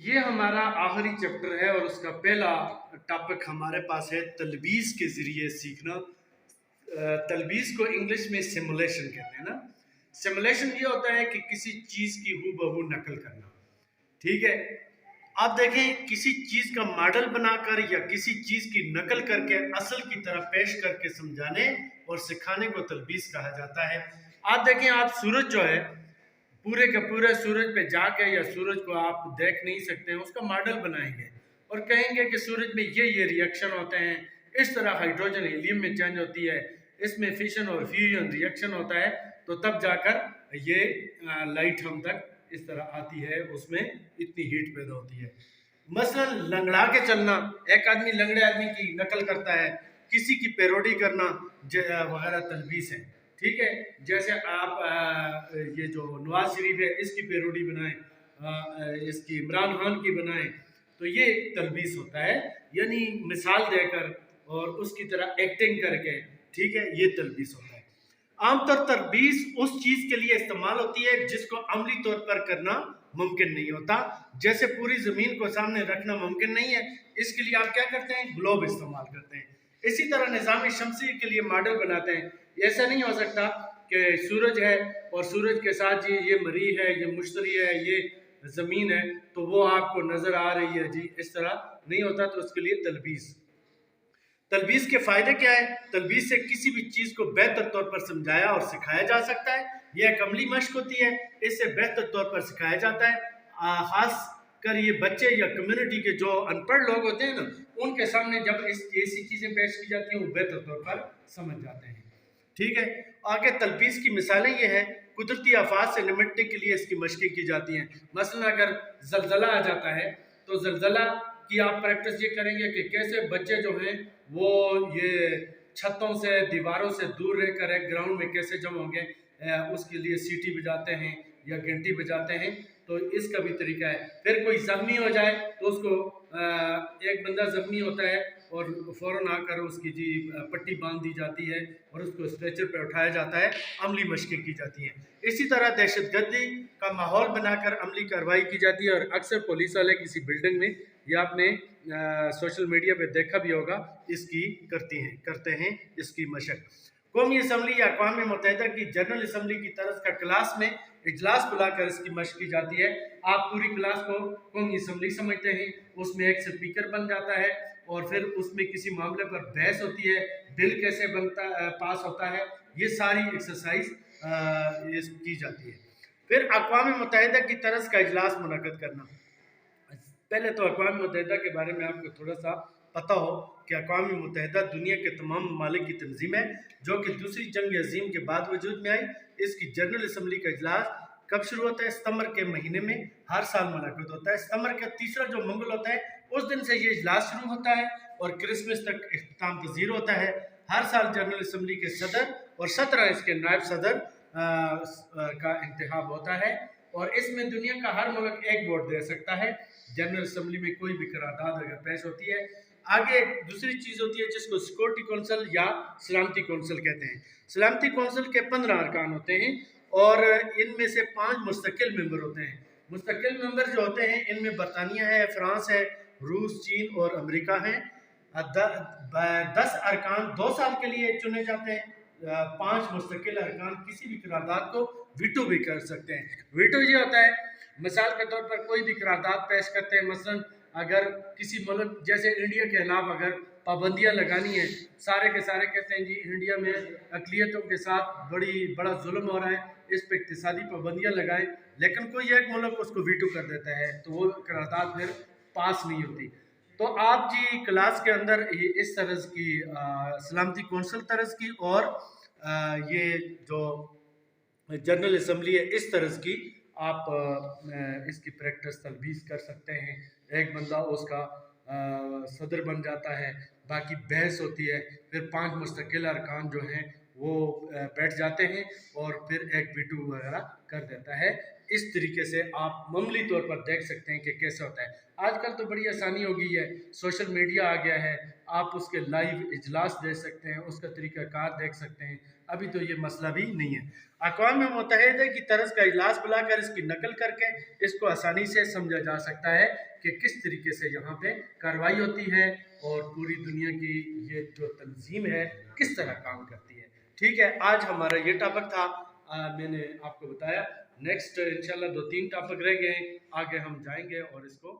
ये हमारा आखिरी चैप्टर है और उसका पहला टॉपिक हमारे पास है तलबीस के ज़रिए सीखना। तलबीस को इंग्लिश में सिमुलेशन कहते हैं ना। सिमुलेशन ये होता है कि किसी चीज़ की हूबहू नकल करना। ठीक है, आप देखें किसी चीज़ का मॉडल बनाकर या किसी चीज़ की नकल करके असल की तरह पेश करके समझाने और सिखाने को तलबीस कहा जाता है। आप देखें, आप सूरज जो है पूरे का पूरे सूरज पे जाके या सूरज को आप देख नहीं सकते हैं, उसका मॉडल बनाएंगे और कहेंगे कि सूरज में ये रिएक्शन होते हैं, इस तरह हाइड्रोजन हीलियम में चेंज होती है, इसमें फिशन और फ्यूजन रिएक्शन होता है, तो तब जाकर ये लाइट हम तक इस तरह आती है, उसमें इतनी हीट पैदा होती है। मसलन लंगड़ा के चलना, एक आदमी लंगड़े आदमी की नकल करता है, किसी की पैरोडी करना वगैरह तलबीस है। ठीक है, जैसे आप ये जो नवाज शरीफ है इसकी पैरोडी बनाएं, इसकी इमरान खान की बनाएं, तो ये तलबीस होता है, यानी मिसाल देकर और उसकी तरह एक्टिंग करके। ठीक है, ये तलबीस होता है। आमतौर तलबीस उस चीज के लिए इस्तेमाल होती है जिसको अमली तौर पर करना मुमकिन नहीं होता, जैसे पूरी जमीन को सामने रखना मुमकिन नहीं है, इसके लिए आप क्या करते हैं, ग्लोब इस्तेमाल करते हैं। इसी तरह निज़ाम शमसी के लिए मॉडल बनाते हैं। ऐसा नहीं हो सकता कि सूरज है और सूरज के साथ जी ये मरीख है, ये मुश्तरी है, ये ज़मीन है, तो वो आपको नज़र आ रही है जी, इस तरह नहीं होता। तो उसके लिए तलबीस के फायदे क्या है? तलबीस से किसी भी चीज़ को बेहतर तौर पर समझाया और सिखाया जा सकता है। यह एक अमली मश्क होती है, इससे बेहतर तौर पर सिखाया जाता है। खास कर ये बच्चे या कम्युनिटी के जो अनपढ़ लोग होते हैं ना, उनके सामने जब ऐसी चीज़ें पेश की जाती हैं वो बेहतर तौर पर समझ जाते हैं। ठीक है, आगे तलबीस की मिसालें ये हैं, कुदरती आफात से निपटने के लिए इसकी मशक़ें की जाती हैं। मसलन अगर जलज़ला आ जाता है तो जलज़ला की आप प्रैक्टिस ये करेंगे कि कैसे बच्चे जो हैं वो ये छतों से दीवारों से दूर रहकर एक ग्राउंड में कैसे जम होंगे, उसके लिए सीटी बजाते हैं या घंटी बजाते हैं, तो इसका भी तरीका है। फिर कोई ज़ख्मी हो जाए तो उसको एक बंदा ज़ख्मी होता है और फ़ौरन आकर उसकी जी पट्टी बांध दी जाती है और उसको स्ट्रेचर पर उठाया जाता है, अमली मशक़ें की जाती हैं। इसी तरह दहशतगर्दी का माहौल बनाकर अमली कार्रवाई की जाती है और अक्सर पुलिस वाले किसी बिल्डिंग में या आपने सोशल मीडिया पे देखा भी होगा, इसकी करते हैं इसकी मशक। कौमी असम्बली या अक़वाम मुत्तहिदा की जनरल असम्बली की तरफ का क्लास में इजलास बुलाकर इसकी मशक की जाती है। आप पूरी क्लास को कौमी असम्बली समझते हैं, उसमें एक स्पीकर बन जाता है और फिर उसमें किसी मामले पर बहस होती है, बिल कैसे पास होता है, ये सारी एक्सरसाइज की जाती है। फिर अक़वाम मुत्तहिदा की तरफ का इजलास मुनक़्क़द करना। पहले तो अक़वाम मुत्तहिदा के बारे में आपको थोड़ा सा पता हो कि अक़वाम मुत्तहिदा दुनिया के तमाम ममालिक की तंजीम है जो कि दूसरी जंग अज़ीम के बाद वजूद में आई। इसकी जनरल असम्बली का इजलास कब शुरू होता है? सितंबर के महीने में हर साल मुनक़्क़द होता है। सितंबर का तीसरा जो मंगल होता है उस दिन से ये इजलास शुरू होता है और क्रिसमस तक इख्तिताम पज़ीर होता है। हर साल जनरल असम्बली के सदर और 17 इसके नायब सदर का इंतखाब होता है और इसमें दुनिया का हर मुल्क एक वोट दे सकता है। जनरल असम्बली में कोई भी करारदाद अगर पेश होती है। आगे एक दूसरी चीज़ होती है जिसको सिक्योरिटी कौंसिल या सलामती कौंसिल कहते हैं। सलामती कौंसिल के 15 अरकान होते हैं और इनमें से 5 मुस्तकिल मेंबर होते हैं। मुस्तकिल मेंबर जो होते हैं इनमें बरतानिया है, फ्रांस है, रूस, चीन और अमेरिका हैं। 10 अरकान 2 साल के लिए चुने जाते हैं। 5 मुस्तकिल अरकान किसी भी करारदाद को वीटो भी कर सकते हैं। वीटो ये होता है, मिसाल के तौर पर कोई भी करारदाद पेश करते हैं, मसलन अगर किसी मुल्क जैसे इंडिया के खिलाफ अगर पाबंदियां लगानी है, सारे के सारे कहते हैं जी इंडिया में अक़लियतों के साथ बड़ा जुल्म हो रहा है, इस पर इक़्तिसादी पाबंदियां लगाएं, लेकिन कोई एक मुल्क उसको वीटो कर देता है तो वो करारदाद फिर पास नहीं होती। तो आप जी क्लास के अंदर ये इस तरह की सलामती कौंसिल तरह की और ये जो जनरल असम्बली है इस तरह की आप इसकी प्रैक्टिस तलबीस कर सकते हैं। एक बंदा उसका सदर बन जाता है, बाकी बहस होती है, फिर 5 मुस्तकिल अरकान जो हैं वो बैठ जाते हैं और फिर एक वीटो वगैरह कर देता है। इस तरीके से आप मामूली तौर पर देख सकते हैं कि कैसे होता है। आजकल तो बड़ी आसानी हो गई है, सोशल मीडिया आ गया है, आप उसके लाइव इजलास देख सकते हैं, उसका तरीक़ाकार देख सकते हैं। अभी तो ये मसला भी नहीं है। अक़वाम मुत्तहिदा की तरज का इजलास बुलाकर इसकी नकल करके इसको आसानी से समझा जा सकता है कि किस तरीके से यहाँ पे कार्रवाई होती है और पूरी दुनिया की ये जो तंजीम है किस तरह काम करती है। ठीक है, आज हमारा ये टॉपिक था, मैंने आपको बताया। नेक्स्ट इंशाल्लाह 2-3 टॉपिक रह गए हैं, आगे हम जाएंगे और इसको